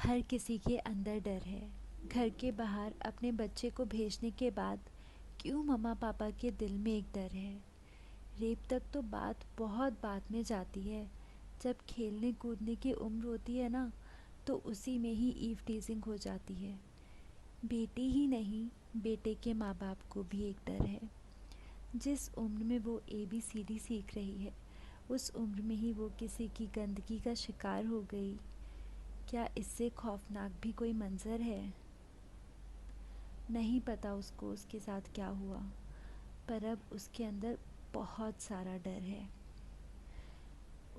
हर किसी के अंदर डर है। घर के बाहर अपने बच्चे को भेजने के बाद क्यों मम्मा पापा के दिल में एक डर है। रेप तक तो बात बहुत बाद में जाती है। जब खेलने कूदने की उम्र होती है ना, तो उसी में ही ईव टीजिंग हो जाती है। बेटी ही नहीं, बेटे के माँ बाप को भी एक डर है। जिस उम्र में वो ABCD सीख रही है, उस उम्र में ही वो किसी की गंदगी का शिकार हो गई। क्या इससे खौफनाक भी कोई मंज़र है? नहीं पता उसको उसके साथ क्या हुआ, पर अब उसके अंदर बहुत सारा डर है।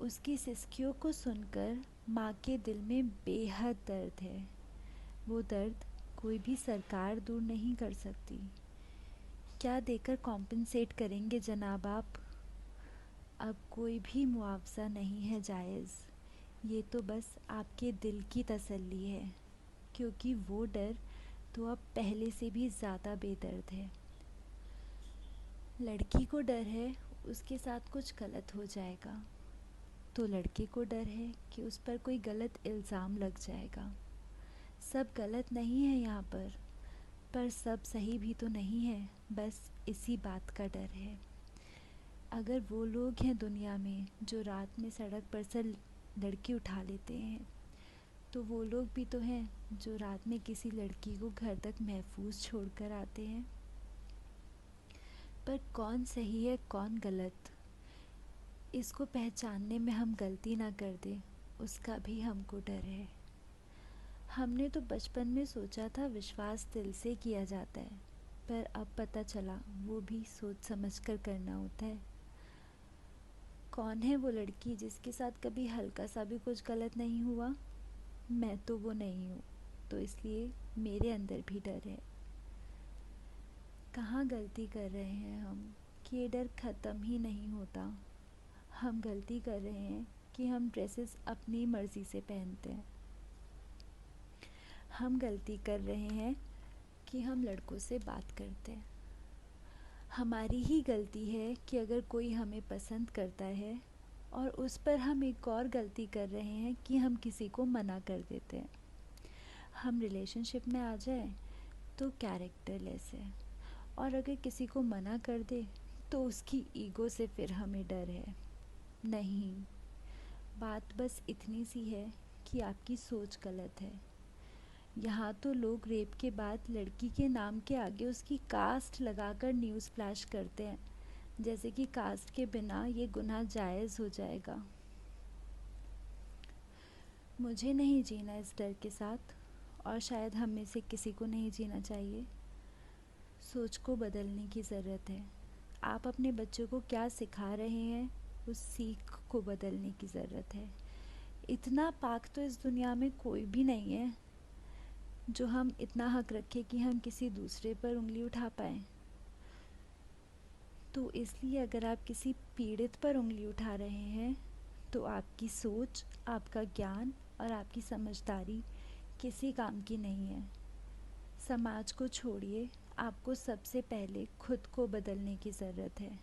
उसकी सिसकियों को सुनकर माँ के दिल में बेहद दर्द है। वो दर्द कोई भी सरकार दूर नहीं कर सकती। क्या देकर कॉम्पेंसेट करेंगे जनाब आप? अब कोई भी मुआवजा नहीं है जायज़। ये तो बस आपके दिल की तसल्ली है, क्योंकि वो डर तो अब पहले से भी ज़्यादा बेदर्द है। लड़की को डर है उसके साथ कुछ गलत हो जाएगा, तो लड़के को डर है कि उस पर कोई गलत इल्ज़ाम लग जाएगा। सब गलत नहीं है यहाँ पर सब सही भी तो नहीं है। बस इसी बात का डर है। अगर वो लोग हैं दुनिया में जो रात में सड़क पर से लड़की उठा लेते हैं, तो वो लोग भी तो हैं जो रात में किसी लड़की को घर तक महफूज छोड़कर आते हैं। पर कौन सही है कौन गलत, इसको पहचानने में हम गलती ना कर दें, उसका भी हमको डर है। हमने तो बचपन में सोचा था विश्वास दिल से किया जाता है, पर अब पता चला वो भी सोच समझ कर करना होता है। कौन है वो लड़की जिसके साथ कभी हल्का सा भी कुछ गलत नहीं हुआ? मैं तो वो नहीं हूँ, तो इसलिए मेरे अंदर भी डर है। कहाँ गलती कर रहे हैं हम कि ये डर ख़त्म ही नहीं होता। हम गलती कर रहे हैं कि हम ड्रेसेस अपनी मर्ज़ी से पहनते हैं। हम गलती कर रहे हैं कि हम लड़कों से बात करते हैं। हमारी ही गलती है कि अगर कोई हमें पसंद करता है, और उस पर हम एक और गलती कर रहे हैं कि हम किसी को मना कर देते हैं। हम रिलेशनशिप में आ जाए तो कैरेक्टरलेस है, और अगर किसी को मना कर दे तो उसकी ईगो से फिर हमें डर है। नहीं, बात बस इतनी सी है कि आपकी सोच गलत है। यहाँ तो लोग रेप के बाद लड़की के नाम के आगे उसकी कास्ट लगाकर न्यूज़ फ्लैश करते हैं, जैसे कि कास्ट के बिना ये गुनाह जायज़ हो जाएगा। मुझे नहीं जीना इस डर के साथ, और शायद हम में से किसी को नहीं जीना चाहिए। सोच को बदलने की ज़रूरत है। आप अपने बच्चों को क्या सिखा रहे हैं, उस सीख को बदलने की ज़रूरत है। इतना पाक तो इस दुनिया में कोई भी नहीं है जो हम इतना हक रखें कि हम किसी दूसरे पर उंगली उठा पाएँ। तो इसलिए अगर आप किसी पीड़ित पर उंगली उठा रहे हैं, तो आपकी सोच, आपका ज्ञान और आपकी समझदारी किसी काम की नहीं है। समाज को छोड़िए, आपको सबसे पहले खुद को बदलने की ज़रूरत है।